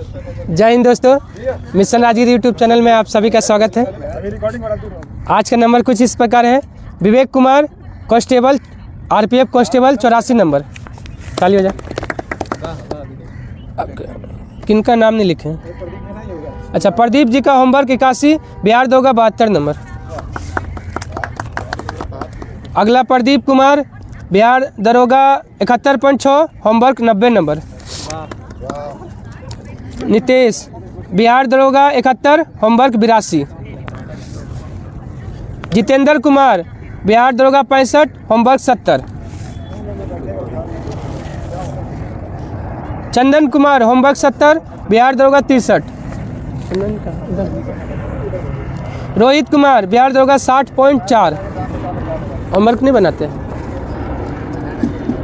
जय हिंद दोस्तों, mission Rajgir YouTube channel में आप सभी का स्वागत है। आज का नंबर कुछ इस प्रकार है। Vivek Kumar constable, RPF constable 84 number. खाली हो जा। किनका नाम नहीं लिखे? अच्छा, प्रदीप जी का होमवर्क 81, बिहार दोगा 72 नंबर। अगला प्रदीप कुमार, बिहार दरोगा 71.6, होमवर्क 90 नंबर। नितेश, बिहार दरोगा 71, होमवर्क 82। जितेंद्र कुमार, बिहार दरोगा 65, होमवर्क 70। चंदन कुमार, होमवर्क 70, बिहार दरोगा 63। रोहित कुमार, बिहार दरोगा 60.4, होमवर्क नहीं बनाते।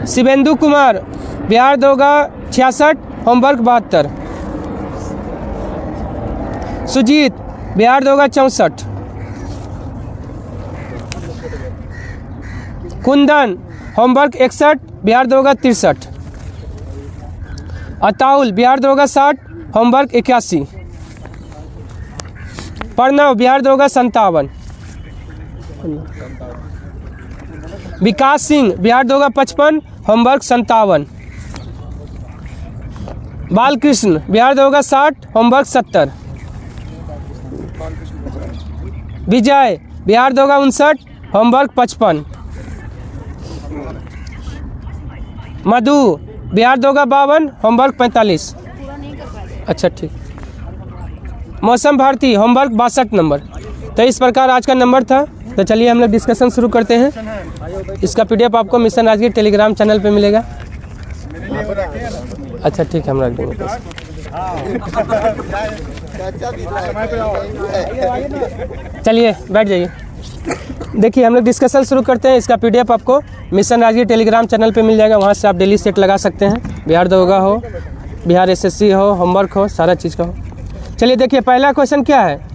शिवेंदु कुमार, बिहार दरोगा 66, होमवर्क 72। सुजीत, बिहार दरोगा 64। कुंदन, होमवर्क 61, बिहार दरोगा 63। अताउल, बिहार दरोगा 60, होमवर्क 81। प्रणव, बिहार दरोगा 57। विकास सिंह, बिहार दरोगा 55, होमवर्क 57। बालकृष्ण, बिहार दरोगा 60, होमवर्क 70। विजय, बिहार दरोगा 59, होमवर्क 55। मधु, बिहार दरोगा 52, होमवर्क 45। अच्छा ठीक। मौसम भारती, होमवर्क 62 नंबर। तो इस प्रकार आज का नंबर था। तो चलिए हम लोग डिस्कशन शुरू करते हैं। इसका पीडीएफ आपको मिशन राजगीर टेलीग्राम चैनल पे मिलेगा। अच्छा ठीक है, हम रख देंगे। चलिए बैठ जाइए। देखिए हम लोग डिस्कशन शुरू करते हैं। इसका पीडीएफ आपको मिशन राजगीर टेलीग्राम चैनल पे मिल जाएगा। वहाँ से आप डेली सेट लगा सकते हैं। बिहार दरोगा हो, बिहार एसएससी हो, होमवर्क हो, सारा चीज़ का हो। चलिए देखिए पहला क्वेश्चन क्या है।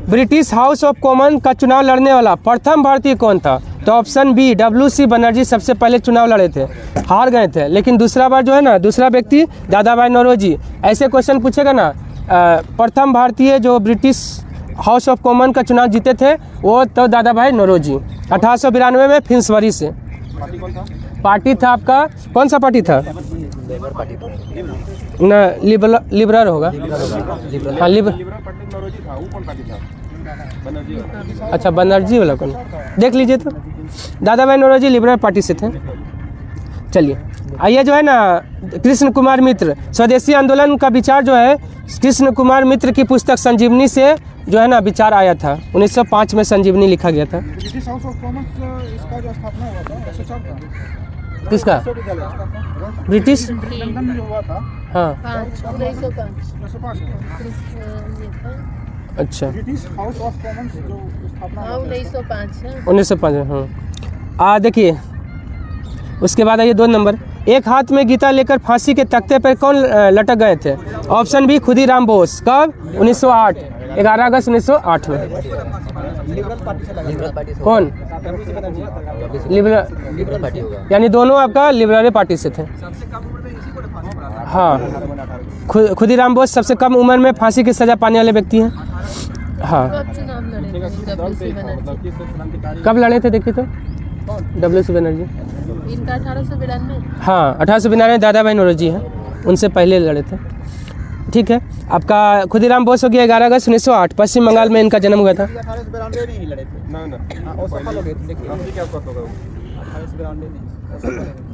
ब्रिटिश हाउस ऑफ कॉमन का चुनाव लड़ने वाला प्रथम भारतीय कौन था? तो ऑप्शन बी, WC बनर्जी सबसे पहले चुनाव लड़े थे, हार गए थे। लेकिन दूसरा बार जो है ना, दूसरा व्यक्ति दादा भाई नौरोजी। ऐसे क्वेश्चन पूछेगा ना, प्रथम भारतीय जो ब्रिटिश हाउस ऑफ कॉमन का चुनाव जीते थे वो तो दादा भाई नौरोजी 1892 में फिंसबरी से। पार्टी था आपका, कौन सा पार्टी था? ना लिबरल होगा। हाँ अच्छा बनर्जी वाला कौन? देख लीजिए तो दादा भाई नौरोजी लिबरल पार्टी से थे। चलिए आइए जो है ना, कृष्ण कुमार मित्र स्वदेशी आंदोलन का विचार जो है कृष्ण कुमार मित्र की पुस्तक संजीवनी से जो है ना विचार आया था। 1905 में संजीवनी लिखा गया था। ब्रिटिश हाउस ऑफ कॉमन्स इसका जो स्थापना हुआ था 1904 का। किसका? ब्रिटिश लंदन में जो हुआ था। हाँ 1905 अच्छा, ब्रिटिश हाउस ऑफ कॉमन्स जो स्थापना 1905 हाँ। देखिए उसके बाद आइए 2 नंबर। एक हाथ में गीता लेकर फांसी के तख्ते पर कौन लटक गए थे? Option B, Khudiram Bose. कब? 1908, 11 अगस्त 1908 में। कौन? लिबरल पार्टी, यानी दोनों आपका लिबरल पार्टी से थे। हाँ, खुदीराम बोस सबसे कम उम्र में फांसी की सजा पाने वाले व्यक्ति हैं। हाँ कब लड़े थे देखिए तो? WC बनर्जी इनका 1892। हाँ 1892 दादा भाई नौरोजी हैं, उनसे पहले लड़े थे। ठीक है, आपका खुदीराम बोस हो गया 11 अगस्त 1908, पश्चिम बंगाल में इनका जन्म हुआ था। 1892 नहीं लड़े थे ना, और सफल हो गए थे। देखिए क्या होगा 1892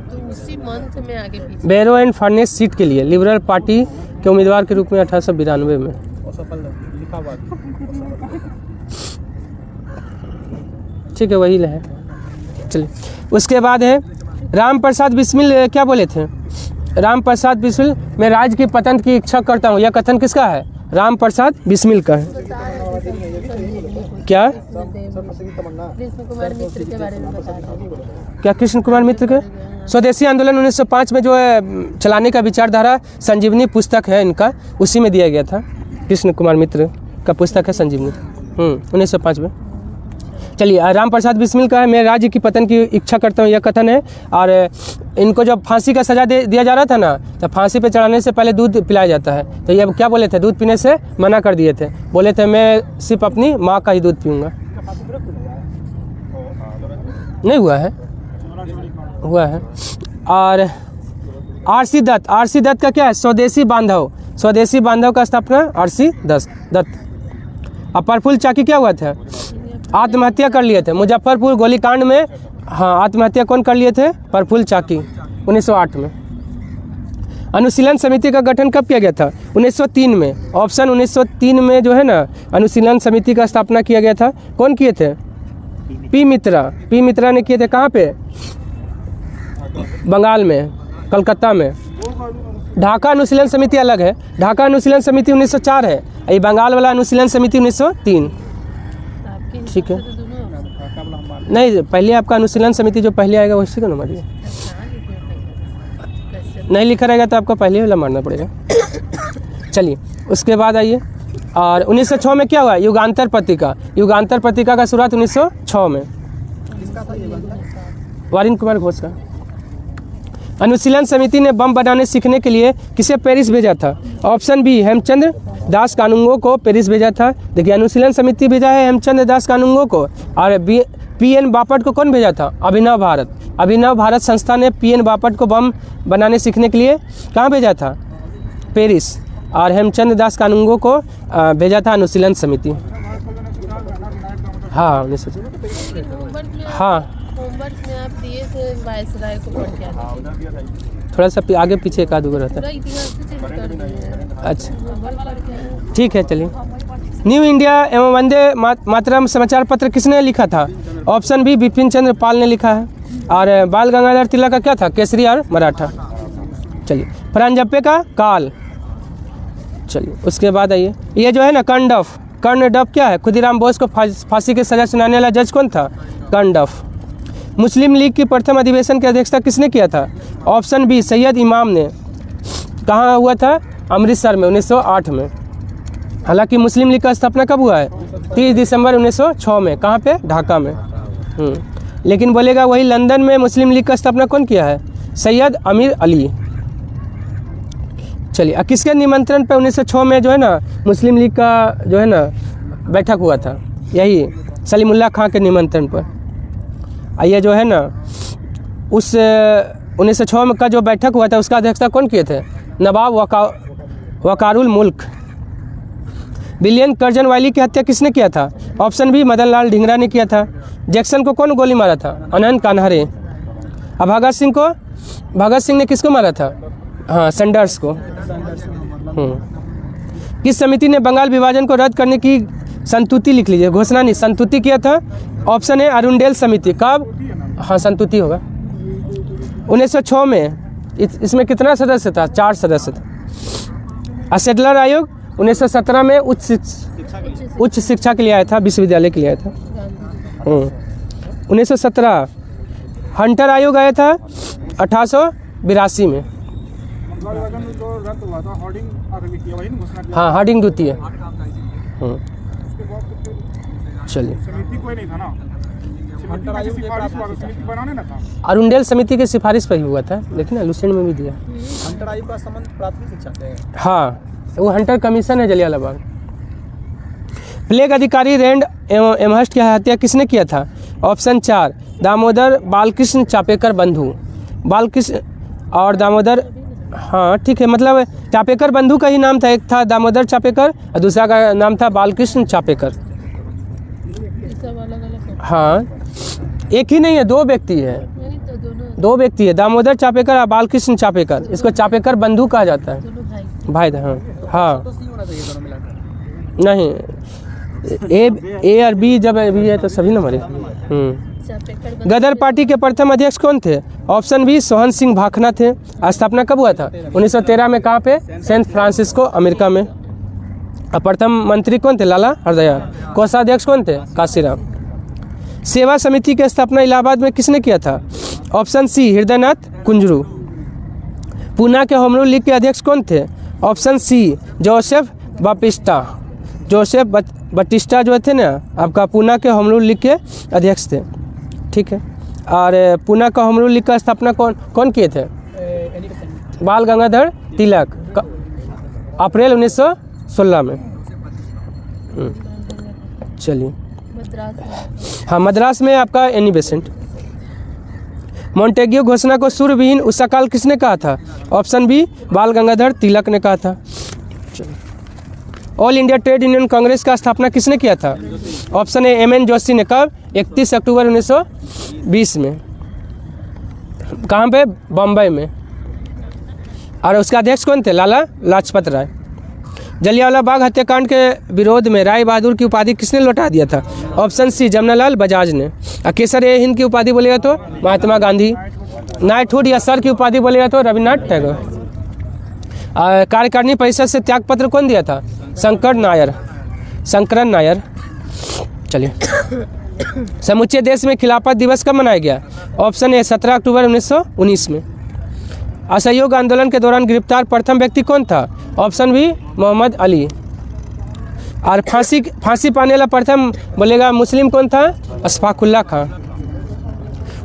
तो उसी मंथ में आगे पीछे बैरो एंड फर्नेस सीट के लिए लिबरल पार्टी के उम्मीदवार के रूप में 1892 में सफल लिखा हुआ। ठीक है, वही है। चलिए उसके बाद है राम प्रसाद बिस्मिल क्या बोले थे? राम प्रसाद बिस्मिल, मैं राज्य की पतन की इच्छा करता हूँ, यह कथन किसका है? राम प्रसाद बिस्मिल का है। क्या? कृष्ण कुमार मित्र के बारे में बता रहे हैं। क्या कृष्ण कुमार मित्र के? स्वदेशी आंदोलन 1905 में जो है चलाने का विचारधारा संजीवनी पुस्तक है इनका, उसी में दिया गया था। कृष्ण कुमार मित्र का पुस्तक है संजीवनी 1905 में। चलिए, राम प्रसाद बिस्मिल का है, मैं राज्य की पतन की इच्छा करता हूँ, यह कथन है। और इनको जब फांसी का सज़ा दिया जा रहा था ना, तो फांसी पे चढ़ाने से पहले दूध पिलाया जाता है। तो ये क्या बोले थे, दूध पीने से मना कर दिए थे, बोले थे मैं सिर्फ अपनी माँ का ही दूध पीऊँगा। नहीं हुआ है, हुआ है। और आरसी दत्त का क्या है, स्वदेशी बांधव, स्वदेशी बांधव का स्थापना आरसी दत्त। अब प्रफुल्ल चाकी क्या हुआ था, आत्महत्या कर लिए थे मुजफ्फरपुर गोलीकांड में। हाँ, आत्महत्या कौन कर लिए थे, प्रफुल्ल चाकी, 1908 में। अनुशीलन समिति का गठन कब किया गया था, 1903 में। ऑप्शन 1903 में जो है ना, अनुशीलन समिति का स्थापना किया गया था। कौन किए थे, पी मित्रा ने किए थे। कहाँ पे, बंगाल में, कलकत्ता में। ढाका अनुशीलन समिति अलग है, ढाका अनुशीलन समिति 1904 है, ये बंगाल वाला अनुशीलन समिति 1903। ठीक है, नहीं पहले आपका अनुशीलन समिति जो पहले आएगा उसी को ना मारिए, नहीं लिखा रहेगा तो आपको पहले वाला मारना पड़ेगा। चलिए, उसके बाद आइए। और 1906 में क्या हुआ, युगांतर पत्रिका का शुरुआत 1906 में, वारिन कुमार घोष का। अनुशीलन समिति ने बम बनाने सीखने के लिए किसे पेरिस भेजा था। ऑप्शन बी, हेमचंद दास कानूंगो को पेरिस भेजा था। देखिए, अनुशीलन समिति भेजा है हेमचंद दास कानूंगो को। और पीएन बापट को कौन भेजा था, अभिनव भारत संस्था ने पीएन बापट को बम बनाने सीखने के लिए कहाँ भेजा था, पेरिस। और हेमचंद दास कानूंगो को भेजा था अनुशीलन समिति। हाँ, 1906। हाँ, होमवर्क में आप दिए थे वायसराय को पढ़ के आना। थोड़ा सा आगे पीछे एक आध गो रहता है। पूरा इतिहास से चेंज कर दिए। अच्छा, होमवर्क पढ़ के आना। ठीक है। चलिए, न्यू इंडिया एवं वंदे मातरम समाचार पत्र किसने लिखा था। ऑप्शन बी, बिपिन चंद्र पाल ने लिखा है। और बाल गंगाधर तिलक का क्या था, केसरी और मराठा। चलिए, फ्रांजप्पे का काल। चलिए, उसके बाद आइए, ये जो है ना कर्णडफ क्या है, खुदीराम बोस को फांसी की सजा सुनाने वाला जज कौन था, कर्णडफ। मुस्लिम लीग की प्रथम अधिवेशन की अध्यक्षता किसने किया था। ऑप्शन बी, सैयद इमाम ने। कहाँ हुआ था, अमृतसर में, 1908 में। हालांकि मुस्लिम लीग का स्थापना कब हुआ है, 30 दिसंबर 1906 में। कहाँ पे, ढाका में। लेकिन बोलेगा वही लंदन में मुस्लिम लीग का स्थापना कौन किया है, सैयद अमीर अली। चलिए, किसके निमंत्रण पर 1906 में जो है ना मुस्लिम लीग का जो है ना बैठक हुआ था, यही सलीमुल्लाह खां के निमंत्रण पर। ये जो है ना उस 1906 में का जो बैठक हुआ था उसका अध्यक्षता कौन किए थे, नवाब वकारुल मुल्क। विलियम कर्जन वाली की हत्या किसने किया था। ऑप्शन बी, मदन लाल ढींगरा ने किया था। जैक्सन को कौन गोली मारा था, अनंत कान्हरे। अब भगत सिंह ने किसको मारा था, हाँ, सैंडर्स को। किस समिति ने बंगाल विभाजन को रद्द करने की संतुति, लिख लीजिए, घोषणा नहीं, संतुति किया था। ऑप्शन है अरुंडेल समिति। कब, हाँ, संतुति होगा 1906 में। इसमें कितना सदस्य था, 4 सदस्य था। असेडलर आयोग 1917 में उच्च शिक्षा के लिए आया था, विश्वविद्यालय के लिए आया था। 1917 हंटर आयोग आया था 1882 में। हाँ, हार्डिंग द्वितीय। चलिए, अरुंडेल समिति की सिफारिश पर ही हुआ था, देखिए ना लुसेंट में भी दिया। हंटर आयोग का संबंध प्राथमिक शिक्षा से है। हाँ, वो हंटर कमीशन है जलियांवाला बाग। प्लेग अधिकारी रेंड एमहर्स्ट की हत्या किसने किया था। ऑप्शन 4, दामोदर बालकृष्ण चापेकर बंधु। बालकृष्ण और दामोदर, हाँ ठीक है, मतलब चापेकर बंधु का ही नाम था, एक था दामोदर चापेकर और दूसरा का नाम था बालकृष्ण चापेकर। हाँ, एक ही नहीं है, 2 व्यक्ति है, 2 व्यक्ति है, दामोदर चापेकर और बालकृष्ण चापेकर। इसको चापेकर बंधु कहा जाता है, भाई। हाँ, नहीं, ए और बी जब भी है तो सभी नंबर है। गदर पार्टी के प्रथम अध्यक्ष कौन थे। ऑप्शन बी, सोहन सिंह भाखना थे। स्थापना कब हुआ था, 1913 में। कहाँ पे, सैन फ्रांसिस्को, अमेरिका में। प्रथम मंत्री कौन थे, लाला हरदयाल। कोषाध्यक्ष कौन थे, काशीराम। सेवा समिति की स्थापना इलाहाबाद में किसने किया था। Option C, Hridaynath Kunzru. पूना के होम रूल लीग के अध्यक्ष कौन थे। Option C, Joseph Baptista. जोसेफ बटिस्टा जो थे ना आपका पूना के होम रूल लीग के अध्यक्ष थे, ठीक है। और पूना का होम रूल लीग का स्थापना कौन किए थे? बाल गंगाधर तिलक, अप्रैल 1916 में। चलिए, मद्रास में। हाँ मद्रास में आपका एनी बेसेंट। मॉन्टेग्यू घोषणा को सूर्यविहीन उषा काल किसने कहा था? ऑप्शन बी बाल गंगाधर तिलक ने कहा था। All India Trade Union Congress का स्थापना किसने किया था? Option A M N Joshi ने। कब? 31 अक्टूबर 1920 में। कहाँ पे? बम्बई में। और उसका अध्यक्ष कौन थे? लाला लाजपत राय। जलियांवाला बाग हत्याकांड के विरोध में राय बहादुर की उपाधि किसने लौटा दिया था? ऑप्शन सी जमनालाल बजाज ने। केसर ए हिंद की उपाधि बोलेगा तो महात्मा गांधी। नाइटहुड या सर की उपाधि बोलेगा तो रविन्द्रनाथ टैगोर। कार्यकारिणी परिषद से त्यागपत्र कौन दिया था? शंकरन नायर। चलिए, समूचे देश में खिलाफत दिवस कब मनाया गया? ऑप्शन ए 17 अक्टूबर 1919 में। असहयोग आंदोलन के दौरान गिरफ्तार प्रथम व्यक्ति कौन था? Option B Mohammad Ali. और फांसी पाने वाला प्रथम बोलेगा मुस्लिम कौन था? अशफाकुल्ला खां।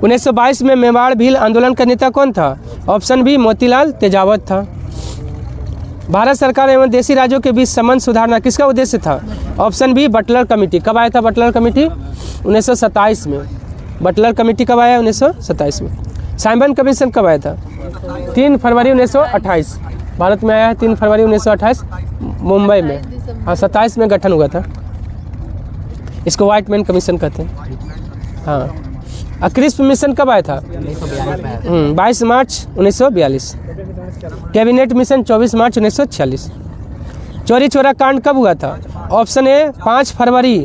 1922 में मेवाड़ भील आंदोलन का नेता कौन था? ऑप्शन बी मोतीलाल तेजावत था। भारत सरकार एवं देशी राज्यों के बीच संबंध सुधारना किसका उद्देश्य था? Option B Butler committee. कब आया था बटलर कमेटी? 1927 में। बटलर कमेटी कब आया? 1927 में। साइमन कमीशन कब आया था? 3 फरवरी 1928। भारत में आया है 3 फरवरी 1928 मुंबई में। हाँ 27 में गठन हुआ था। इसको व्हाइट मैन कमीशन कहते हैं। हाँ, क्रिस्प मिशन कब आया था? 22 मार्च 1942। कैबिनेट मिशन 24 मार्च 1946। चोरी चोरा कांड कब हुआ था? ऑप्शन ए 5 फरवरी।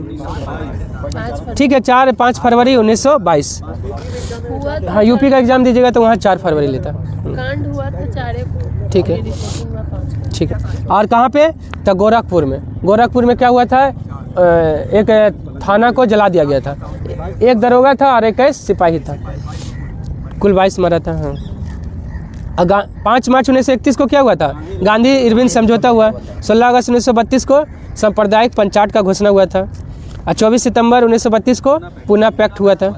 ठीक है, 5 फरवरी 1922। हुआ था। हाँ, यूपी का एग्जाम दीजिएगा तो वहाँ 4 फरवरी लेता। कांड हुआ था 4 को। ठीक है, रिपोर्टिंग हुआ 5 को। ठीक है। और कहाँ पे? तो गोरखपुर में। गोरखपुर में क्या हुआ था? एक थाना को जला दिया गया था। एक दरोगा था और एक सिपाही था। कुल 22 मरा था। हाँ, 5 मार्च 1931 को क्या हुआ था? गांधी इरविन समझौता हुआ। 16 अगस्त 1932 को सांप्रदायिक पंचायत का घोषणा हुआ था। और 24 सितंबर 1932 को पूना पैक्ट हुआ था।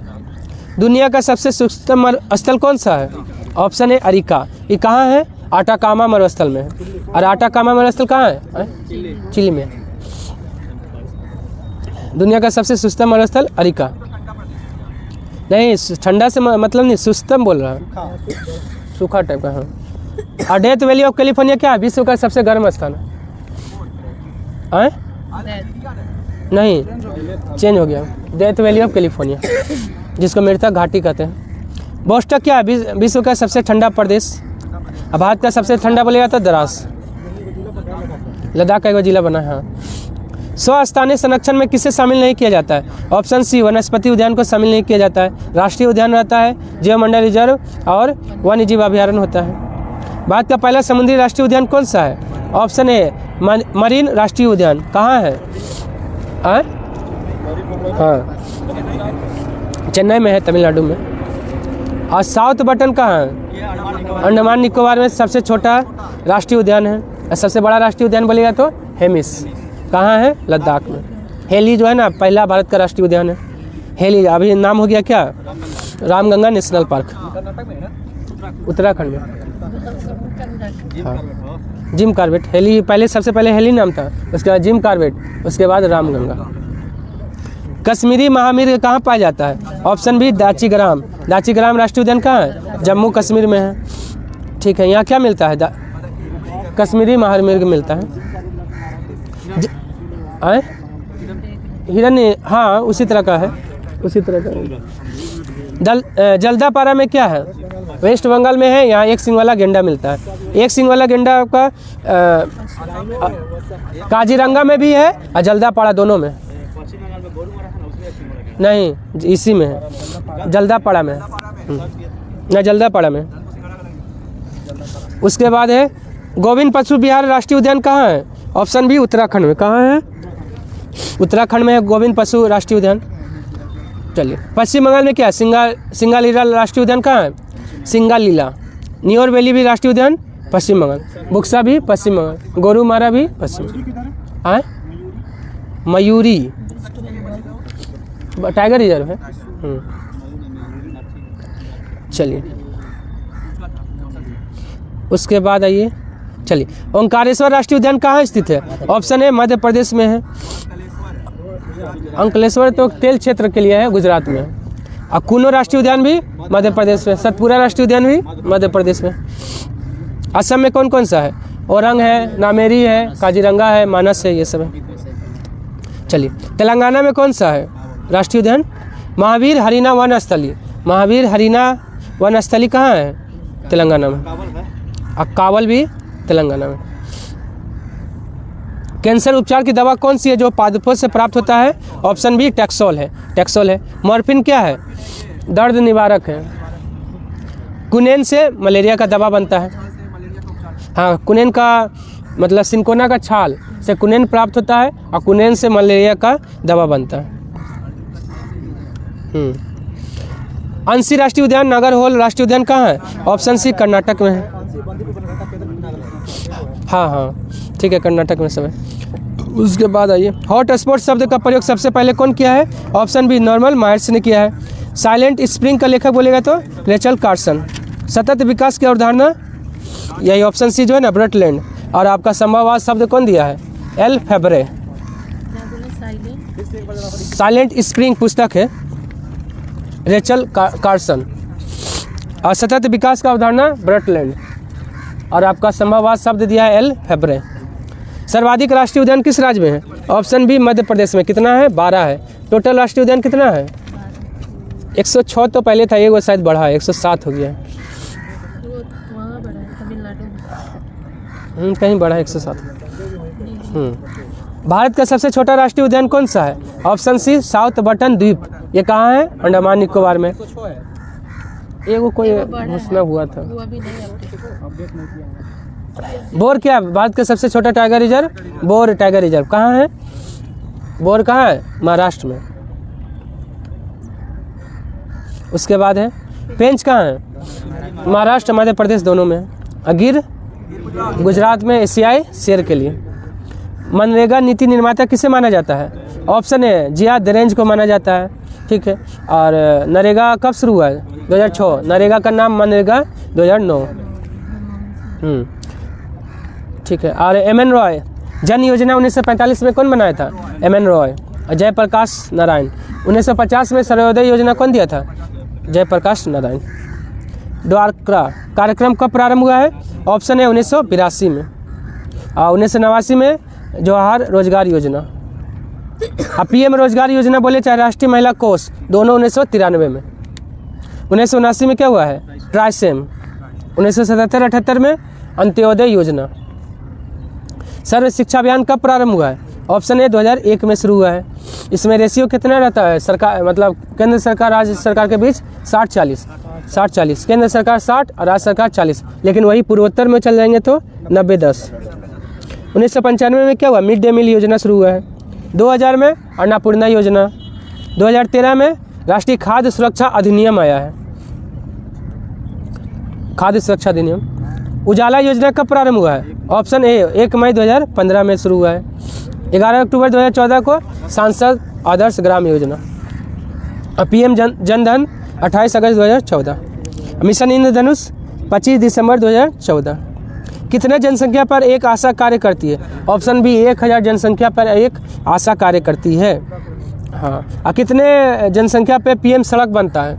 दुनिया का सबसे सूक्ष्म स्थल कौन सा है? ऑप्शन ए अरिका। ये कहाँ है? आटाकामा मरुस्थल में है। और आटाकामा मरुस्थल कहाँ है? चिली में। दुनिया का सबसे सुस्तम मरुस्थल अरिका। नहीं, ठंडा से मतलब नहीं, सुस्तम बोल रहा है, सूखा टाइप का। हाँ। और डेथ वैली ऑफ कैलिफोर्निया क्या है? विश्व का सबसे गर्म स्थान है। नहीं, चेंज हो गया। डेथ वैली ऑफ कैलिफोर्निया, जिसको मृतक घाटी कहते हैं। बोस्टक क्या है? विश्व का सबसे ठंडा प्रदेश। भारत का सबसे ठंडा बोलेगा तो द्रास। लद्दाख का एक जिला बना है। हाँ। स्वस्थानीय संरक्षण में किसे शामिल नहीं किया जाता है? ऑप्शन सी वनस्पति उद्यान को शामिल नहीं किया जाता है। राष्ट्रीय उद्यान रहता है, जीवमंडल रिजर्व और वन्य जीव अभ्यारण्य होता है। भारत का पहला समुद्री राष्ट्रीय उद्यान कौन सा है? ऑप्शन ए मरीन राष्ट्रीय उद्यान। कहाँ है? हाँ, चेन्नई में है, तमिलनाडु में। और साउथ बटन कहाँ है? अंडमान निकोबार में सबसे छोटा राष्ट्रीय उद्यान है। और सबसे बड़ा राष्ट्रीय उद्यान बोलेगा तो हेमिस। कहाँ है? लद्दाख में। हेली जो है ना, पहला भारत का राष्ट्रीय उद्यान है। हेली अभी नाम हो गया क्या? रामगंगा नेशनल पार्क, उत्तराखंड में। हाँ, जिम कॉर्बेट। हेली पहले, सबसे पहले हेली नाम था, उसके बाद जिम कॉर्बेट, उसके बाद रामगंगा। कश्मीरी महामिर्ग कहाँ पाया जाता है? Option B दाचीग्राम। दाचीग्राम राष्ट्रीय उद्यान कहाँ है? जम्मू कश्मीर में है। ठीक है, यहाँ क्या मिलता है? कश्मीरी महामिर्ग मिलता है। हिरण्य, हाँ उसी तरह का है, उसी तरह का। जल्दापारा में क्या है? वेस्ट बंगाल में है। यहाँ एक सिंग वाला गेंडा मिलता है। एक सिंग वाला गेंडा का काजीरंगा में भी है और जल्दापाड़ा दोनों में। नहीं, इसी में है, जल्दापाड़ा में। नहीं, जल्दापाड़ा में। उसके बाद है गोविंद पशु विहार राष्ट्रीय उद्यान कहाँ है? ऑप्शन बी उत्तराखंड में। कहाँ है? उत्तराखंड में है गोविंद पशु राष्ट्रीय उद्यान। चलिए, पश्चिम बंगाल में क्या है? सिंगालीला राष्ट्रीय उद्यान कहाँ है? सिंगालीला। न्योर वैली भी राष्ट्रीय उद्यान पश्चिम बंगाल। बुक्सा भी पश्चिम बंगाल। गोरुमारा भी पश्चिम। हाँ, मयूरी टाइगर रिजर्व है। चलिए उसके बाद आइए, चलिए ओंकारेश्वर राष्ट्रीय उद्यान कहाँ स्थित है? ऑप्शन ए मध्य प्रदेश में है। अंकलेश्वर तो तेल क्षेत्र के लिए है, गुजरात में। और कुनो राष्ट्रीय उद्यान भी मध्य प्रदेश में, सतपुरा राष्ट्रीय उद्यान भी मध्य प्रदेश में। असम में कौन कौन सा है? औरंग है, नामेरी है, काजीरंगा है, मानस है, ये सब है। चलिए तेलंगाना में कौन सा है राष्ट्रीय उद्यान? महावीर हरीना वन स्थली। महावीर हरीना वन स्थली कहाँ है? तेलंगाना में। और कावल भी तेलंगाना में। कैंसर उपचार की दवा कौन सी है जो पादपों से प्राप्त होता है? ऑप्शन बी टैक्सोल है। टैक्सोल है। मॉर्फिन क्या है? दर्द निवारक है। कुनेन से मलेरिया का दवा बनता है। हाँ, कुनेन का मतलब सिंकोना का छाल से कुनेन प्राप्त होता है और कुनेन से मलेरिया का दवा बनता है। अंशी राष्ट्रीय उद्यान नागरहोल राष्ट्रीय उद्यान कहाँ है? ऑप्शन सी कर्नाटक में है। हाँ ठीक है, कर्नाटक में सब है। उसके बाद आइए, हॉट स्पॉट शब्द का प्रयोग सबसे पहले कौन किया है? ऑप्शन बी नॉर्मल मायर्स ने किया है। साइलेंट स्प्रिंग का लेखक बोलेगा तो रेचल कार्सन। सतत विकास की अवधारणा, यही ऑप्शन सी जो है ना, ब्रटलैंड। और आपका संभववाद शब्द कौन दिया है? एल फेब्रे। साइलेंट स्प्रिंग पुस्तक है, रेचल कार्सन। और सतत विकास का अवधारणा ब्रटलैंड। और आपका संभववाद शब्द दिया है एल फेब्रे। सर्वाधिक राष्ट्रीय उद्यान किस राज्य में है? ऑप्शन बी मध्य प्रदेश में। कितना है? 12 है। टोटल राष्ट्रीय उद्यान कितना है? 106 तो पहले था, एक वो शायद बढ़ा है, 107 हो गया है। कहीं बढ़ा है 107। भारत का सबसे छोटा राष्ट्रीय उद्यान कौन सा है? ऑप्शन सी साउथ बटन द्वीप। ये कहाँ है? अंडमान निकोबार में। एगो कोई घोषणा हुआ था। बोर क्या है? भारत का सबसे छोटा tiger reserve bore tiger reserve कहाँ है? बोर कहाँ है? महाराष्ट्र में। उसके बाद है पेंच कहाँ है? महाराष्ट्र मध्य प्रदेश दोनों में। गिर गुजरात में एशियाई शेर के लिए। मनरेगा नीति निर्माता किसे माना जाता है? ऑप्शन ए जिया दरेंज को माना जाता है। ठीक है। और नरेगा कब शुरू हुआ है? 2006। नरेगा का नाम मनरेगा 2009। ठीक है। और एम एन रॉय जन योजना 1945 में कौन बनाया था? M N Roy. और जयप्रकाश नारायण। 1950 में सर्वोदय योजना कौन दिया था? जयप्रकाश नारायण। द्वारका कार्यक्रम कब प्रारंभ हुआ है? ऑप्शन है 1982 में। और 1989 में जवाहर रोजगार योजना। अब पीएम रोजगार योजना बोले चाहे राष्ट्रीय महिला कोष, दोनों 1993 में। 1979 में क्या हुआ है? ट्राइसेम। 1977-78 में अंत्योदय योजना। सर्व शिक्षा अभियान कब प्रारंभ हुआ है? ऑप्शन ए 2001 में शुरू हुआ है। इसमें रेशियो कितना रहता है? सरकार मतलब केंद्र सरकार राज्य सरकार के बीच 60-40। 60-40 केंद्र सरकार 60 और राज्य सरकार 40। लेकिन वही पूर्वोत्तर में चल जाएंगे तो 90-10। 1995 में क्या हुआ? मिड डे मील योजना शुरू हुआ है। 2000 में अन्नपूर्णा योजना। 2013 में राष्ट्रीय खाद्य सुरक्षा अधिनियम आया है। खाद्य सुरक्षा अधिनियम। उजाला योजना कब प्रारंभ हुआ है? ऑप्शन ए 1 मई 2015 में शुरू हुआ है। 11 अक्टूबर 2014 को सांसद आदर्श ग्राम योजना। और पीएम जनधन 28 अगस्त 2014। मिशन इंद्रधनुष 25 दिसंबर 2014। कितने जनसंख्या पर एक आशा कार्य करती है? ऑप्शन बी 1000 जनसंख्या पर एक आशा कार्य करती है। हाँ। और कितने जनसंख्या पे पीएम सड़क बनता है?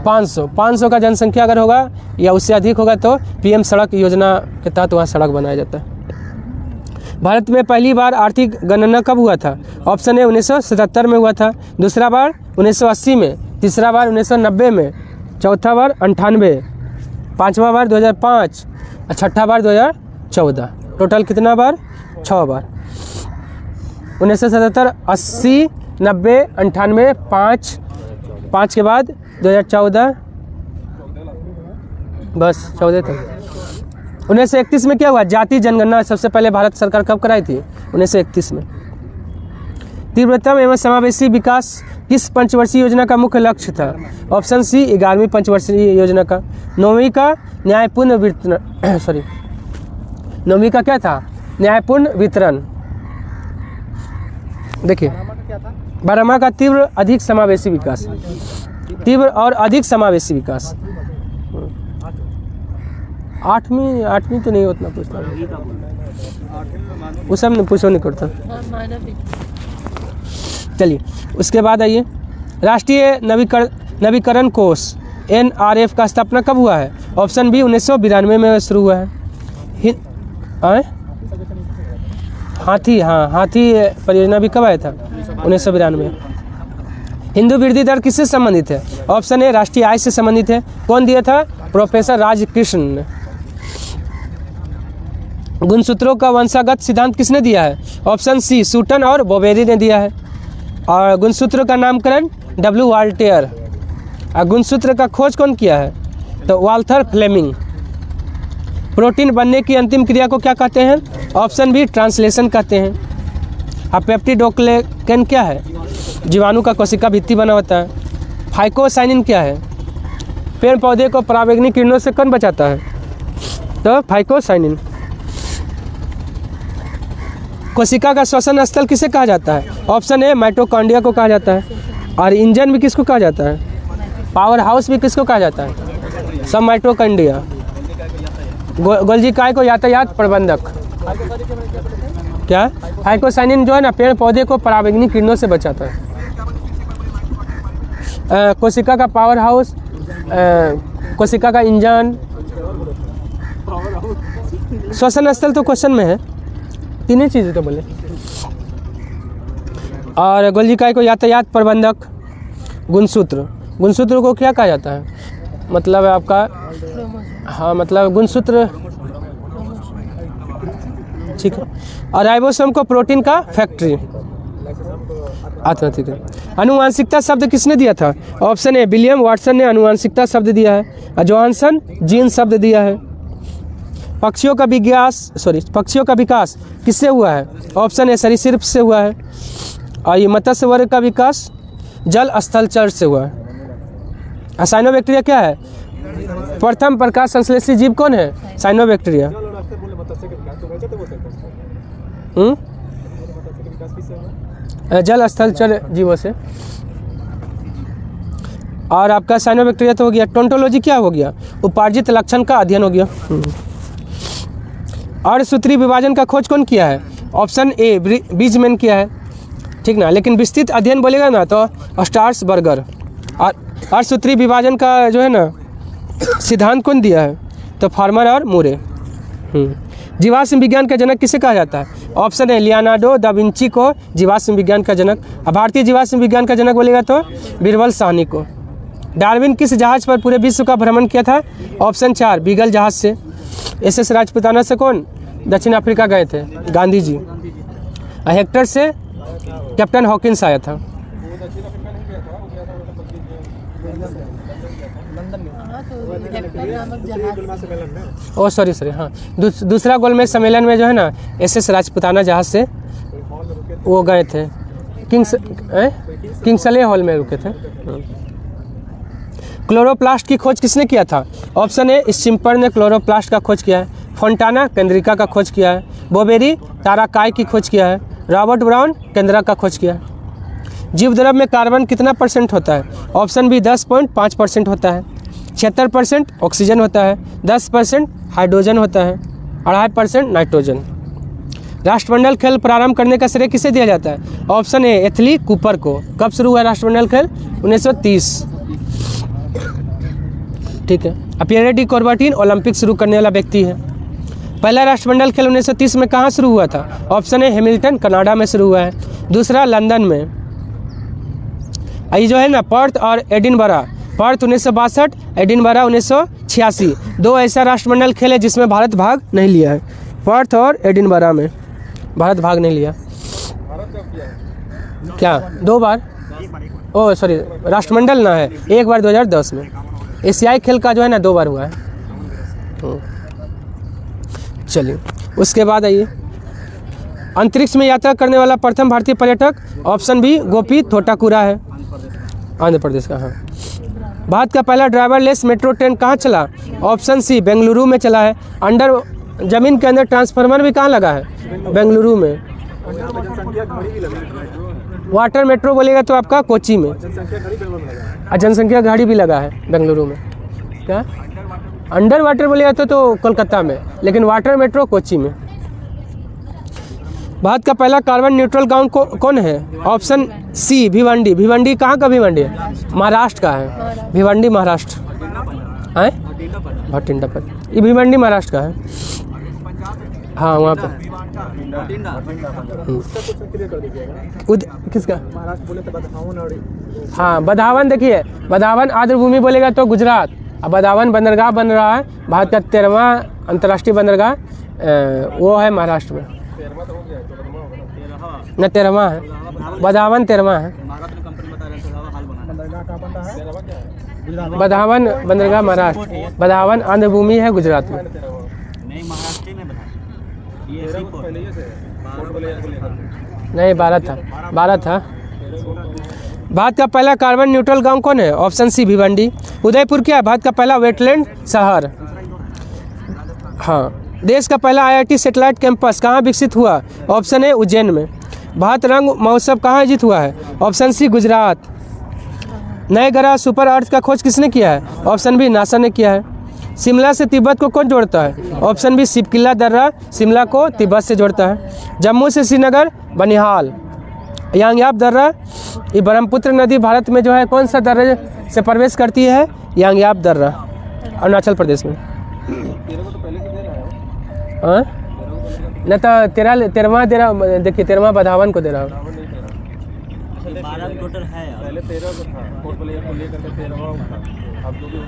500 का जनसंख्या अगर होगा या उससे अधिक होगा तो पीएम सड़क योजना के तहत वहाँ सड़क बनाया जाता है। भारत में पहली बार आर्थिक गणना कब हुआ था? ऑप्शन ए 1977 में हुआ था। दूसरा बार 1980 में। तीसरा बार 1990 में। चौथा बार 98। पाँचवा बार 2005 और छठा बार 2014। टोटल कितना बार? 6 बार। 1977, 80, 90, 98, 5 के बाद 2014, बस 14 तक। 1931 में क्या हुआ? जाति जनगणना सबसे पहले भारत सरकार कब कराई थी? 1931 में। तीव्रतम एवं समावेशी विकास किस पंचवर्षीय योजना का मुख्य लक्ष्य था? ऑप्शन सी 11वीं पंचवर्षीय योजना का। 9वीं का न्यायपूर्ण वितरण 9वीं का क्या था? न्यायपूर्ण वितरण। देखिए क्या था? बारहमा का तीव्र अधिक समावेशी विकास, तीव्र और अधिक समावेशी विकास। आठवीं तो नहीं उतना पूछता, वो सब पूछो नहीं करता। हाँ, मानव विज्ञान। चलिए उसके बाद आइए, राष्ट्रीय नवीकरण कोष NRF का स्थापना कब हुआ है? ऑप्शन बी 1992 में शुरू हुआ है। हाथी परियोजना भी कब आया था? 1992। हिंदू वृद्धि दर किससे संबंधित है? ऑप्शन ए राष्ट्रीय आय से संबंधित है। कौन दिया था? प्रोफेसर राजकृष्ण ने। गुणसूत्रों का वंशागत सिद्धांत किसने दिया है? ऑप्शन सी सूटन और बोबेरी ने दिया है। और गुणसूत्र का नामकरण W. वाल्टेयर। और गुणसूत्र का खोज कौन किया है? तो वाल्थर फ्लेमिंग। प्रोटीन बनने की अंतिम क्रिया को क्या कहते हैं? ऑप्शन बी ट्रांसलेशन कहते हैं। अब पेप्टिडोग्लाइकन क्या है? जीवाणु का कोशिका भित्ति बना होता है। फाइकोसाइनिन क्या है? पेड़ पौधे को पराबैंगनी किरणों से कौन बचाता है? तो फाइकोसाइनिन। कोशिका का श्वसन स्थल किसे कहा जाता है? ऑप्शन ए माइटोकॉन्ड्रिया को कहा जाता है। और इंजन भी किसको कहा जाता है? पावर हाउस भी किसको कहा जाता है? सब माइटोकॉन्ड्रिया। गोल्जी काय को यातायात प्रबंधक। क्या? फाइकोसाइनिन जो है ना, पेड़ पौधे को पराबैंगनी किरणों से बचाता है। कोशिका का पावर हाउस, कोशिका का इंजन, श्वसन स्थल तो क्वेश्चन में है, तीनों चीज़ें तो बोले। और गोल्जी काय को यातायात प्रबंधक। गुणसूत्र को क्या कहा जाता है? मतलब आपका, हाँ मतलब गुणसूत्र, ठीक है। और राइबोसोम को प्रोटीन का फैक्ट्री। ठीक है। आनुवांशिकता शब्द किसने दिया था? ऑप्शन ए विलियम वाटसन ने आनुवांशिकता शब्द दिया है। और जोहानसन जीन शब्द दिया है। पक्षियों का विकास किससे हुआ है? ऑप्शन ए सरीसृप से हुआ है। और ये मत्स्य वर्ग का विकास जल स्थलचर से हुआ है। साइनोबैक्टीरिया क्या है? प्रथम प्रकाश संश्लेषी जीव कौन है? साइनोबैक्टीरिया। जल स्थलचर जीवों से। और आपका साइनोबैक्टीरिया तो हो गया। टोंटोलॉजी क्या हो गया? उपार्जित लक्षण का अध्ययन हो गया। अर्धसूत्री विभाजन का खोज कौन किया है? ऑप्शन ए बीजमैन किया है, ठीक ना। लेकिन विस्तृत अध्ययन बोलेगा ना तो स्टार्सबर्गर। और अर्धसूत्री विभाजन का जो है ना सिद्धांत कौन दिया है? तो फार्मर और मूरे। जीवाश्म विज्ञान का जनक किसे कहा जाता है? ऑप्शन है लियोनार्डो दा विंची को जीवाश्म विज्ञान का जनक। भारतीय जीवाश्म विज्ञान का जनक बोलेगा तो बीरबल साहनी को। डार्विन किस जहाज पर पूरे विश्व का भ्रमण किया था? ऑप्शन 4 बीगल जहाज से। SS राजपुताना से कौन दक्षिण अफ्रीका गए थे? गांधी जी। हेक्टर से कैप्टन हॉकिंस आया था। ओ सॉरी हाँ, दूसरा गोलमेज सम्मेलन में जो है ना SS राजपुताना जहाज से वो गए थे। किंग्सले हॉल में रुके थे। क्लोरोप्लास्ट की खोज किसने किया था? ऑप्शन ए स्चिम्पर ने क्लोरोप्लास्ट का खोज किया है। फोंटाना केंद्रिका का खोज किया है। बोबेरी ताराकाई की खोज किया है। रॉबर्ट ब्राउन केंद्रा का खोज किया है। जीव द्रव में कार्बन कितना % होता है? ऑप्शन बी 10.5% होता है। 76% ऑक्सीजन होता है। 10% हाइड्रोजन होता है। 2.5% नाइट्रोजन। राष्ट्रमंडल खेल प्रारंभ करने का श्रेय किसे दिया जाता है? ऑप्शन ए एथली कूपर को। कब शुरू हुआ राष्ट्रमंडल खेल? 1930, ठीक है। पियरे डी कौरबाटिन ओलंपिक शुरू करने वाला व्यक्ति है। पहला राष्ट्रमंडल खेल 1930 में कहाँ शुरू हुआ था? ऑप्शन ए हैमिल्टन कनाडा में शुरू हुआ है। दूसरा लंदन में। ये जो है ना पर्थ और एडिनबरा। Perth 1962, Edinburgh 1986। 2 ऐसा राष्ट्रमंडल खेल है जिसमें भारत भाग नहीं लिया है। पर्थ और एडिनबरा में भारत भाग नहीं लिया। क्या 2 बार? ओ सॉरी, राष्ट्रमंडल ना है, एक बार 2010 में। एशियाई खेल का जो है ना 2 बार हुआ है। चलिए उसके बाद आइए, अंतरिक्ष में यात्रा करने वाला प्रथम भारतीय पर्यटक? ऑप्शन बी गोपी थोटाकुरा है, आंध्र प्रदेश का। हाँ। भारत का पहला ड्राइवरलेस मेट्रो ट्रेन कहाँ चला? ऑप्शन सी बेंगलुरु में चला है। अंडर जमीन के अंदर ट्रांसफार्मर भी कहाँ लगा है? बेंगलुरु में। जनसंख्या घड़ी भी लगा वाटर मेट्रो बोलेगा तो आपका कोची में, जनसंख्या घड़ी बेंगलोर में लगा और जनसंख्या घाटी भी लगा है बेंगलुरु में। क्या अंडर वाटर बोलेगा तो कोलकाता में, लेकिन वाटर मेट्रो कोची में। भारत का पहला कार्बन न्यूट्रल गांव कौन है? ऑप्शन सी भिवंडी। भिवंडी कहाँ का भिवंडी है? महाराष्ट्र का है भिवंडी, महाराष्ट्र है भटिंडा पर। ये भिवंडी महाराष्ट्र का है, हाँ वहाँ पर। किसका? महाराष्ट्र बोले तो बधावन और हाँ बधावन। देखिए बधावन आर्द्रभूमि बोलेगा तो गुजरात, अब बधावन बंदरगाह बन रहा है, भारत का 13वां अंतर्राष्ट्रीय बंदरगाह वो है महाराष्ट्र में। न 13वां है, बधावन 13वां है। बधावन बंदरगाह महाराष्ट्र, बधावन आंध्रभूमि है गुजरात में। नहीं 12 था। भारत का पहला कार्बन न्यूट्रल गांव कौन है? ऑप्शन सी भिवंडी। उदयपुर क्या है? भारत का पहला वेटलैंड शहर। हाँ देश का पहला IIT सैटेलाइट कैंपस कहाँ विकसित हुआ? ऑप्शन ए उज्जैन में। भारत रंग महोत्सव कहाँ आयोजित हुआ है? Option C Gujarat. नए ग्रह सुपर अर्थ का खोज किसने किया है? ऑप्शन बी नासा ने किया है। शिमला से तिब्बत को कौन जोड़ता है? ऑप्शन बी शिवकिला दर्रा शिमला को तिब्बत से जोड़ता है। जम्मू से श्रीनगर बनिहाल। यांगयाप दर्रा, ये ब्रह्मपुत्र नदी भारत में जो है कौन सा दर्रे से प्रवेश करती है? यांगयाप दर्रा, अरुणाचल प्रदेश में। हाँ न तो 13वां दे रहा, देखिए 13वां बधावन को दे रहा हूँ। पहले 13 को था, कोर्ट प्लेयर को लेकर के 13वां था। अब जो भी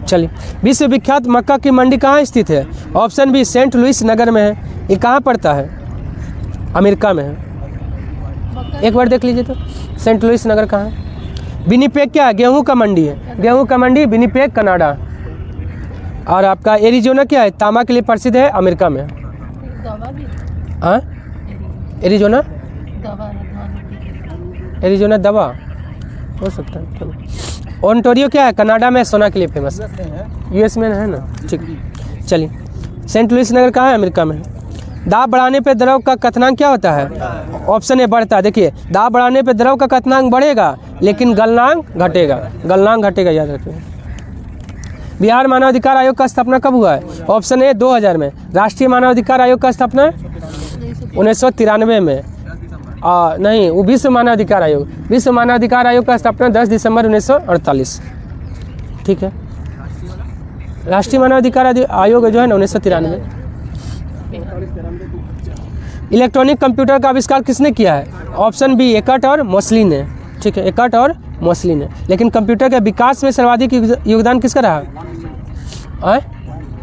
चलिए विश्व विख्यात मक्का की मंडी कहाँ स्थित है? ऑप्शन बी सेंट लुइस नगर में है। ये कहाँ पड़ता है? अमेरिका में है। एक बार देख लीजिए तो सेंट लुइस नगर कहाँ है? विनिपेग क्या है? गेहूं का मंडी है, गेहूं का मंडी विनिपेग कनाडा। और आपका एरिजोना क्या है? तांबा के लिए प्रसिद्ध है, अमेरिका में। हाँ एरिजोना, एरिजोना दवा हो सकता है। ओंटारियो क्या है? कनाडा में सोना के लिए फेमस है, US में है ना। ठीक चलिए सेंट लुइस नगर कहाँ है? अमेरिका में। दाब बढ़ाने पे द्रव का कथनांक क्या होता है? ऑप्शन ए बढ़ता है। देखिए दाब बढ़ाने पे द्रव का कथनांक बढ़ेगा लेकिन गलनांक घटेगा, गलनांक घटेगा, याद रखिए। बिहार मानवाधिकार आयोग का स्थापना कब हुआ है? ऑप्शन ए 2000 में। राष्ट्रीय मानवाधिकार आयोग का स्थापना 1993 में। नहीं वो विश्व मानवाधिकार आयोग, विश्व मानवाधिकार आयोग का स्थापना 10 दिसंबर 1948। ठीक है, राष्ट्रीय मानवाधिकार आयोग जो है ना 1993। इलेक्ट्रॉनिक कंप्यूटर का आविष्कार किसने किया है? ऑप्शन बी एकट और मोस्ली ने। ठीक है, एकट और मोस्ली ने। लेकिन कंप्यूटर के विकास में सर्वाधिक योगदान किसका रहा?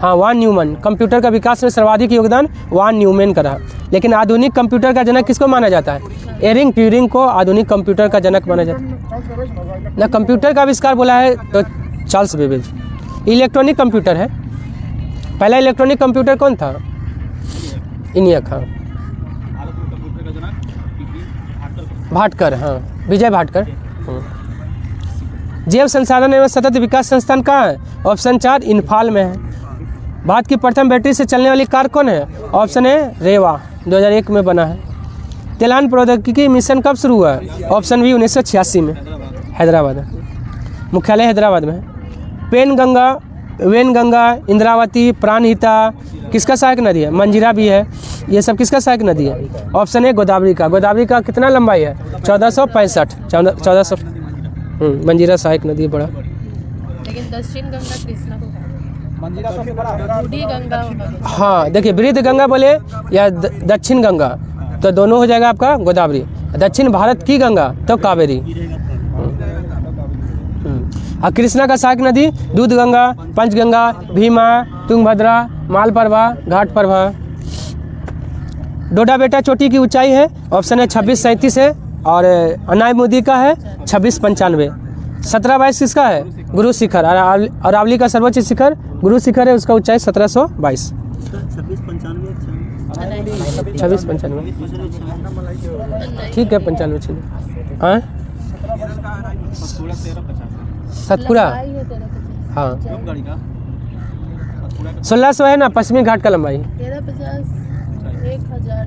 हाँ वान न्यूमैन। कंप्यूटर का विकास में सर्वाधिक योगदान वान न्यूमैन का रहा। लेकिन आधुनिक कंप्यूटर का जनक किसको माना जाता है? एरिक ट्यूरिंग को आधुनिक कंप्यूटर का जनक माना जाता है। ना कंप्यूटर का आविष्कार बोला है तो चार्ल्स बेबेज। इलेक्ट्रॉनिक कंप्यूटर है, पहला इलेक्ट्रॉनिक कंप्यूटर कौन था? इनियक। हाँ भाटकर, हाँ विजय भाटकर। जैव संसाधन एवं सतत विकास संस्थान कहाँ है? ऑप्शन 4 इम्फाल में है। भारत की प्रथम बैटरी से चलने वाली कार कौन है? ऑप्शन ए रेवा, 2001 में बना है। तेलान प्रौद्योगिकी मिशन कब शुरू हुआ है? ऑप्शन बी 1986 में, हैदराबाद। मुख्यालय हैदराबाद में है। पेनगंगा, वेनगंगा, इंद्रावती, प्राणहिता किसका सहायक नदी है? मंजीरा भी है। ये सब किसका सहायक नदी है? ऑप्शन ए गोदावरी का। गोदावरी का कितना लंबाई है? 1465। 1400। मंजीरा सहायक नदी बड़ा। लेकिन दक्षिण गंगा कृष्णा को मंजीरा सबसे बड़ा बूढ़ी गंगा। हाँ देखिए वृद्ध गंगा बोले या दक्षिण गंगा, तो दोनों हो जाएगा आपका गोदावरी। दक्षिण भारत की गंगा तो कावेरी। और कृष्णा का सहायक नदी दूध गंगा, पंचगंगा, भीमा, तुंगभद्रा, मालप्रभा, घाटप्रभा। डोडा बेटा चोटी की ऊंचाई है? ऑप्शन है 2637 है। और अनाय मोदी का है 2695। 1722 किसका है? गुरु शिखर। और अरावली का सर्वोच्च शिखर गुरु शिखर है, उसका ऊंचाई 1722। 2695 ठीक है, 95। हाँ सतपुरा, हाँ 1600 है ना पश्चिमी घाट का लंबाई। 1350 1000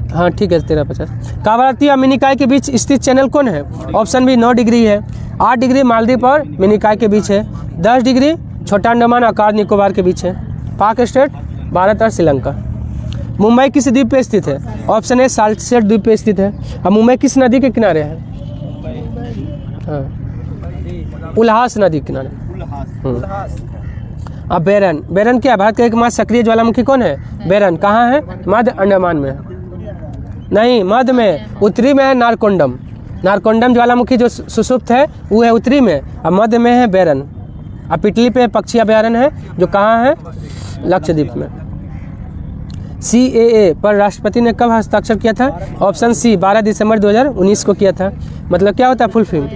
हाँ ठीक है 1350। कावारत्ती और मिनिकॉय के बीच स्थित चैनल कौन है? ऑप्शन बी 9 डिग्री है, 8 डिग्री मालदीव और मिनिकॉय के बीच है, 10 डिग्री छोटा अंडमान और कार निकोबार के बीच है। पाक स्टेट, भारत और श्रीलंका। मुंबई किस द्वीप पे स्थित है? ऑप्शन ए साल्सेट द्वीप पे स्थित है। और मुंबई किस नदी के किनारे है? हाँ उल्हास नदी के किनारे। अब बेरन, बेरन क्या भारत का एकमात्र सक्रिय ज्वालामुखी कौन है? बेरन कहाँ है? मध्य अंडमान में है। नहीं, मध्य में, उत्तरी में है नारकोंडम। नारकोंडम ज्वालामुखी जो सुषुप्त है वो है उत्तरी में, और मध्य में है बेरन। अब पिटली पे पक्षी अभयारण्य है जो कहाँ है? लक्षद्वीप में। CAA पर राष्ट्रपति ने कब हस्ताक्षर किया था? ऑप्शन सी 12 दिसंबर 2019 को किया था। मतलब क्या होता है full form?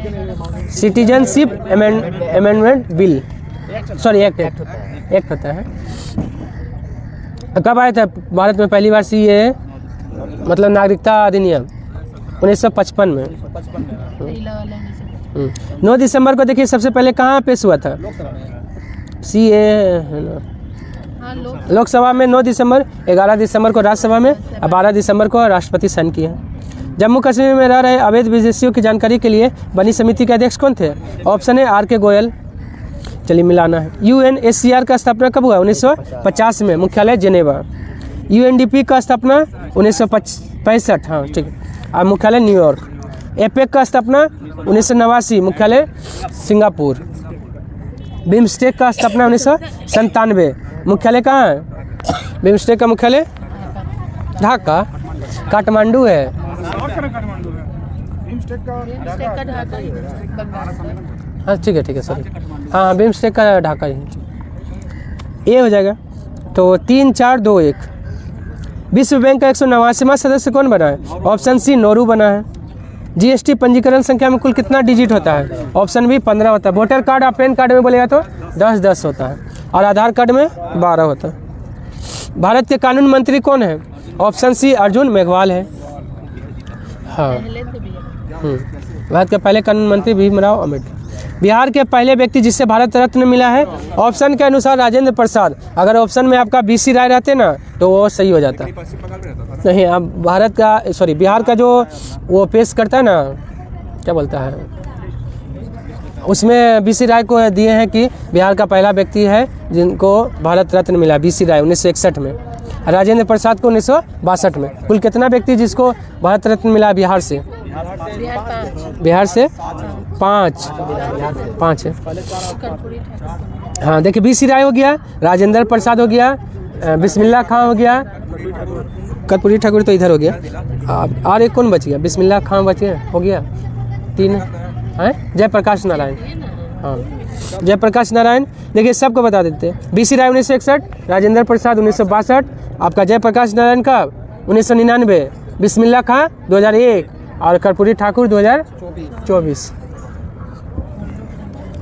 Citizenship amendment bill, sorry act होता है। कब आया था भारत में पहली बार CAA मतलब नागरिकता अधिनियम? 1955 में। 9 दिसंबर को देखिए सबसे पहले कहाँ पेश हुआ था? CAA लोकसभा में 9 दिसंबर, 11 दिसंबर को राज्यसभा में और 12 दिसंबर को राष्ट्रपति साइन किया। जम्मू कश्मीर में रह रहे अवैध विदेशियों की जानकारी के लिए बनी समिति के अध्यक्ष कौन थे? Option A RK Goyal. चलिए मिलाना है। UNHCR का स्थापना कब हुआ? 1950 में, मुख्यालय जेनेवा। UNDP का स्थापना 1965, हाँ ठीक है, और मुख्यालय न्यूयॉर्क। APEC का स्थापना 1989, मुख्यालय सिंगापुर। बिम्स्टेक का स्थापना 1997, मुख्यालय कहाँ है? बिम्स्टेक का मुख्यालय ढाका, काठमांडू है। हाँ ठीक है सॉरी, हाँ बिम्स्टेक का ढाका ही। ये हो जाएगा। तो 3, 4, 2, 1। विश्व बैंक का 189वां सदस्य कौन बना है? ऑप्शन सी नोरू बना है। GST पंजीकरण संख्या में कुल कितना डिजिट होता है? ऑप्शन बी 15 होता है। वोटर कार्ड और पैन कार्ड में बोलेगा तो 10-10 होता है, और आधार कार्ड में 12 होता है। भारत के कानून मंत्री कौन है? ऑप्शन सी अर्जुन मेघवाल है। हाँ भारत के पहले कानून मंत्री भीमराव अम्बेडकर। बिहार के पहले व्यक्ति जिसे भारत रत्न मिला है? ऑप्शन के अनुसार राजेंद्र प्रसाद। अगर ऑप्शन में आपका BC राय रहते ना तो वो सही हो जाता। नहीं, अब बिहार का जो वो पेश करता है ना, क्या बोलता है, उसमें BC राय को दिए हैं कि बिहार का पहला व्यक्ति है जिनको भारत रत्न मिला, BC राय 1961 में। राजेंद्र प्रसाद को 1962 में। कुल कितना व्यक्ति जिसको भारत रत्न मिला बिहार से? बिहार से 5 है। हाँ देखिए, BC राय हो गया, राजेंद्र प्रसाद हो गया, बिस्मिल्लाह खां हो गया, कर्पूरी ठाकुर तो इधर हो गया, और एक कौन बच गया? बिस्मिल्लाह खां बच गया, हो गया 3 है। जयप्रकाश नारायण, हाँ जयप्रकाश नारायण। देखिए सबको बता देते हैं। BC राय 1961, राजेंद्र प्रसाद 1962, आपका जयप्रकाश नारायण का 1999, बिस्मिल्लाह खां 2001 और कर्पूरी ठाकुर 2024।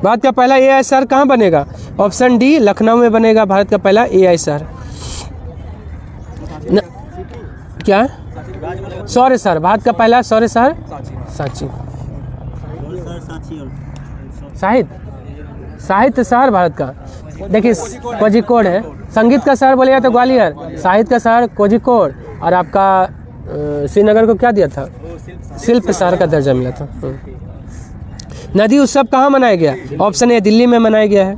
भारत का पहला AISR कहाँ बनेगा? ऑप्शन डी लखनऊ में बनेगा भारत का पहला AISR। क्या? सौर्य सर, भारत का पहला सौर्य सर सांची। साहित्य शहर भारत का, देखिए कोझिकोड है। संगीत का शहर बोलेगा तो ग्वालियर, साहित्य का शहर कोझिकोड, और आपका श्रीनगर को क्या दिया था? शिल्प शहर का दर्जा मिला था। नदी उत्सव कहाँ मनाया गया? ऑप्शन ए दिल्ली में मनाया गया है।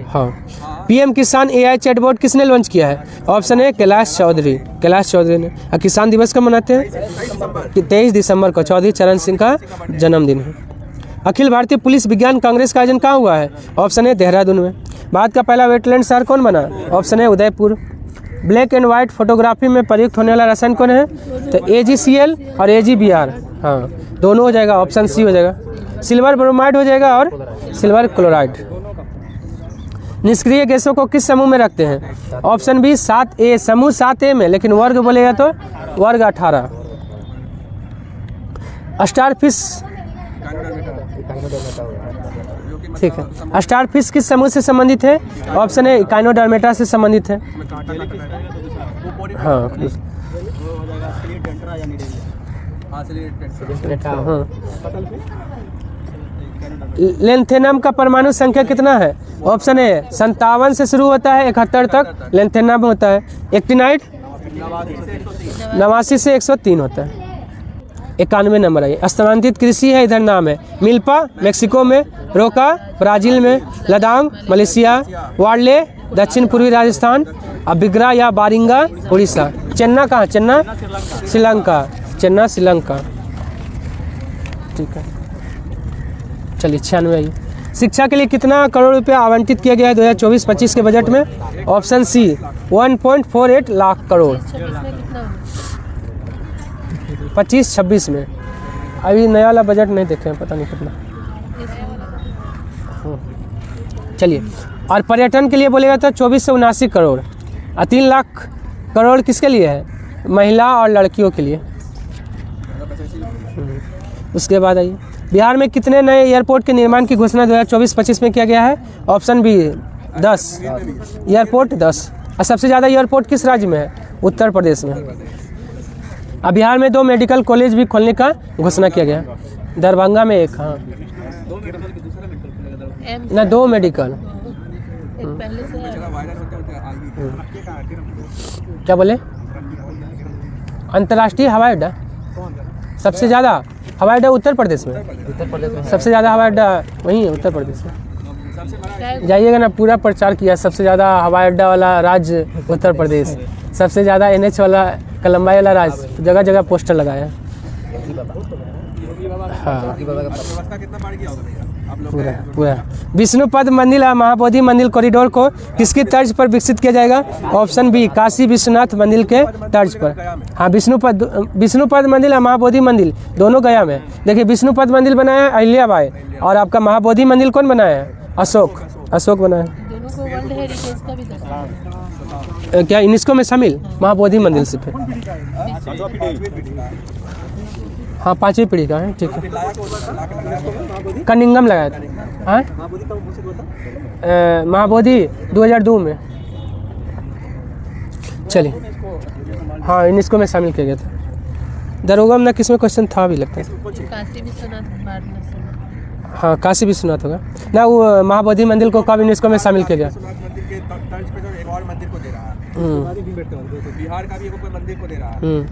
हाँ। PM किसान AI चैटबॉट किसने लॉन्च किया है? ऑप्शन ए कैलाश चौधरी ने। और किसान दिवस कब मनाते हैं? 23 दिसंबर को, चौधरी चरण सिंह का जन्मदिन है। अखिल भारतीय पुलिस विज्ञान कांग्रेस का आयोजन कहाँ हुआ है? ऑप्शन ए देहरादून में। भारत का पहला वेटलैंड शहर कौन बना? Option A Udaipur. Black and white photography में प्रयुक्त होने वाला रसायन कौन है? तो AgCl और AgBr, हाँ दोनों हो जाएगा, ऑप्शन सी हो जाएगा। सिल्वर ब्रोमाइड हो जाएगा और सिल्वर क्लोराइड। निष्क्रिय गैसों को किस समूह में रखते हैं? ऑप्शन बी 7A, समूह 7A में, लेकिन वर्ग बोलेगा तो वर्ग 18। स्टारफिश, ठीक है, स्टारफिश किस समूह से संबंधित है? ऑप्शन ए इकाइनोडर्मेटा से संबंधित है। हाँ लेंथेनम का परमाणु संख्या कितना है? ऑप्शन ए 57 से शुरू होता है, 71 तक लेंथेनम होता है। एक्टिनाइड 89 से 103 होता है। 91 नंबर है। स्थानांतरित कृषि है, इधर नाम है मिल्पा मेक्सिको में, रोका ब्राज़ील में, लदांग मलेशिया, वार्ले दक्षिण पूर्वी राजस्थान, अबिग्रा या बारिंगा उड़ीसा। चन्ना कहाँ? चन्ना श्रीलंका, चन्ना श्रीलंका। ठीक है, चलिए 96 आई। शिक्षा के लिए कितना करोड़ रुपया आवंटित किया गया है 2024-25 के बजट में? Option C 1.48 lakh crore. 25-26 में अभी नया वाला बजट नहीं देखे हैं, पता नहीं कितना। चलिए, और पर्यटन के लिए बोलेगा तो 24 से 79 करोड़। और 3 लाख करोड़ किसके लिए है? महिला और लड़कियों के लिए। उसके बाद आइए, बिहार में कितने नए एयरपोर्ट के निर्माण की घोषणा 2024-25 में किया गया है? Option B 10 airport, 10। और सबसे ज़्यादा एयरपोर्ट किस राज्य में है? उत्तर प्रदेश में। अब बिहार में 2 मेडिकल कॉलेज भी खोलने का घोषणा किया गया, दरभंगा में 1। हाँ ना, 2 मेडिकल। क्या बोले? अंतर्राष्ट्रीय हवाई अड्डा सबसे ज़्यादा हवाई अड्डा उत्तर प्रदेश में। सबसे ज़्यादा हवाई अड्डा वहीं है, उत्तर प्रदेश में। जाइएगा ना, पूरा प्रचार किया, सबसे ज़्यादा हवाई अड्डा वाला राज्य उत्तर प्रदेश, सबसे ज़्यादा NH वाला लंबाई वाला राज्य, जगह जगह पोस्टर लगाया। हाँ पूरा विष्णुपद मंदिर और महाबोधि मंदिर कॉरिडोर को किसकी तर्ज पर विकसित किया जाएगा? ऑप्शन बी काशी विश्वनाथ मंदिर के तर्ज पर। हाँ, विष्णुपद मंदिर और महाबोधि मंदिर दोनों गया में। देखिए, विष्णुपद मंदिर बनाया है अहिल्याबाई, और आपका महाबोधि मंदिर कौन बनाया है? अशोक बनाया। क्या यूनेस्को में शामिल? महाबोधि मंदिर से फिर हाँ 5वीं पीढ़ी का है। ठीक है, कनिंगम लगाया था। हाँ, महाबोधि 2002 में। चलिए, हाँ यूनेस्को में शामिल किया गया था। दरोगा में किस में क्वेश्चन था भी लगता है। काशी विश्वनाथ हाँ, काशी विश्वनाथ होगा ना। वो महाबोधि मंदिर को कब यूनेस्को में शामिल किया गया? बिहार का भी कोई मंदिर को दे रहा है।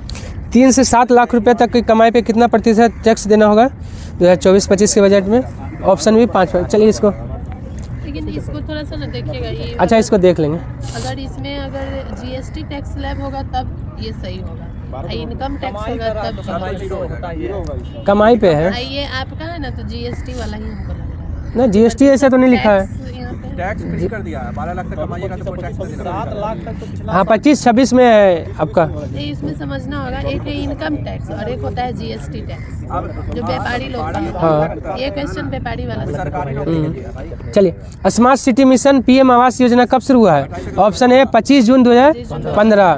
3 से 7 लाख रुपए तक की कमाई पे कितना प्रतिशत टैक्स देना होगा 2024-25 के बजट में? ऑप्शन भी 5। चलिए इसको, लेकिन इसको थोड़ा सा ना देखिएगा ये। अच्छा, इसको देख लेंगे। अगर इसमें अगर GST टैक्स स्लैब होगा तब ये सही होगा, इनकम टैक्स होगा तब कमाई पे है। ये आपका है ना, तो GST वाला ही हमको लग रहा है ना। GST ऐसा तो नहीं लिखा है। टैक्स फ्री कर दिया है। 12 लाख तक कमाइएगा तो कोई टैक्स नहीं देना। 7 लाख तक तो हाँ 25-26 में है आपका। इसमें समझना होगा, एक है इनकम टैक्स और एक होता है GST टैक्स, जो व्यापारी लोग का होता हाँ। है। ये क्वेश्चन व्यापारी वाला। चलिए, smart city mission PM Awas Yojana कब शुरू हुआ है? ऑप्शन है 25 जून 2015।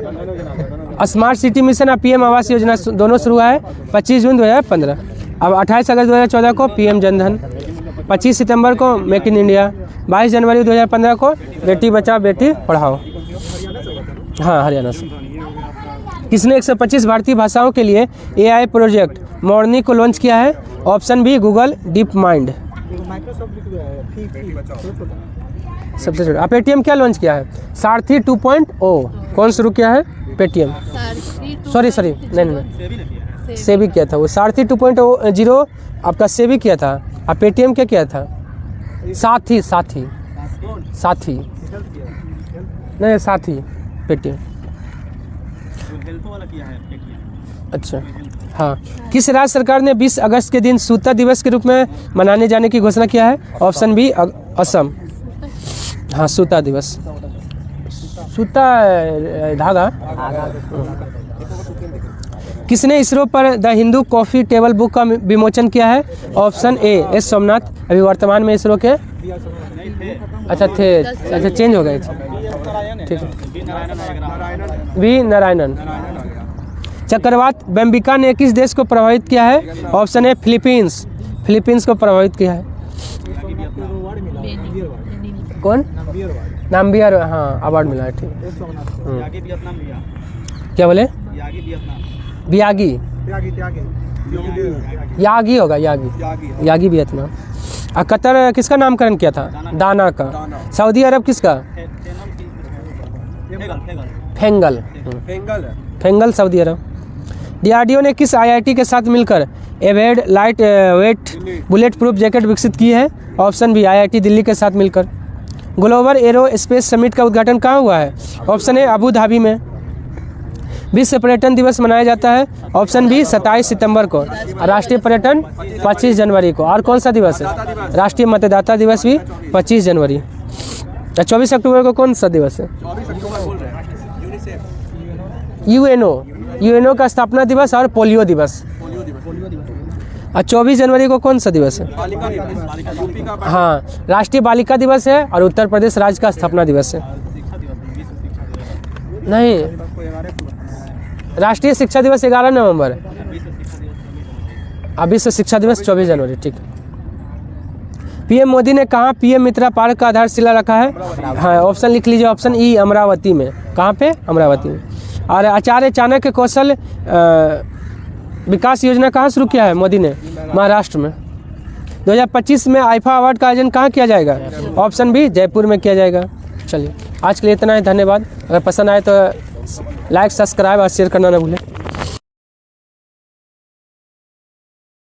स्मार्ट सिटी मिशन और PM आवास योजना दोनों शुरू हुआ है 25 जून 2015। अब 28 अगस्त 2014 को PM जनधन, 25 सितंबर को मेक इन इंडिया, 22 जनवरी 2015 को बेटी बचाओ बेटी पढ़ाओ। हाँ, हरियाणा से। किसने 125 भारतीय भाषाओं के लिए AI प्रोजेक्ट मॉर्नी को लॉन्च किया है? Option B Google DeepMind. सबसे छोटा। पेटीएम क्या लॉन्च किया है? सारथी 2.0 कौन शुरू किया है? पेटीएम। सॉरी नहीं, सेबी किया था वो। सारथी 2.0 आपका सेबी किया था। और पेटीएम क्या किया था? साथी नहीं, साथी पेटीएम। अच्छा, हाँ। किस राज्य सरकार ने 20 अगस्त के दिन सूता दिवस के रूप में मनाने जाने की घोषणा किया है? Option B Assam. हाँ, सूता दिवस। सूता धागा। किसने इसरो पर the Hindu coffee table book का विमोचन किया है? Option A S Somanath. अभी वर्तमान में इसरो के अच्छा चेंज हो गए थे। ठीक है, वी नारायणन। चक्रवात बेम्बिका ने किस देश को प्रभावित किया है? ऑप्शन ए फिलीपींस को प्रभावित किया है। कौन? नाम्बियर। हाँ, अवार्ड मिला है। ठीक है, क्या बोले? यागी होगा, यागी वियतनाम। और कतर किसका नामकरण किया था? दाना का। सऊदी अरब किसका? फेंगल। फेंगल सऊदी अरब। DRDO ने किस IIT के साथ मिलकर evade light weight bullet proof jacket विकसित की है? ऑप्शन बी IIT दिल्ली के साथ मिलकर। ग्लोबल एरो स्पेस समिट का उद्घाटन कहाँ हुआ है? ऑप्शन ए अबू धाबी में। विश्व पर्यटन दिवस मनाया जाता है? ऑप्शन बी 27 सितंबर को। राष्ट्रीय पर्यटन 25 जनवरी को। और कौन सा दिवस है? राष्ट्रीय मतदाता दिवस भी 25 जनवरी। 24 अक्टूबर को कौन सा दिवस है? यूएनओ का स्थापना दिवस और पोलियो दिवस। और 24 जनवरी को कौन सा दिवस है? हाँ, राष्ट्रीय बालिका दिवस है और उत्तर प्रदेश राज्य का स्थापना दिवस है। नहीं, राष्ट्रीय शिक्षा दिवस 11 नवंबर। अब विश्व शिक्षा दिवस 24 जनवरी। ठीक। PM मोदी ने कहाँ PM मित्रा पार्क का आधारशिला रखा है? हाँ, ऑप्शन लिख लीजिए। ऑप्शन ई अमरावती में। कहाँ पे? अमरावती में। और आचार्य चाणक्य कौशल विकास योजना कहाँ शुरू किया है मोदी ने? महाराष्ट्र में। 2025 में आईफा अवार्ड का आयोजन कहाँ किया जाएगा? ऑप्शन बी जयपुर में किया जाएगा। चलिए, आज के लिए इतना ही। धन्यवाद। अगर पसंद आए तो लाइक, सब्सक्राइब और शेयर करना ना भूलें।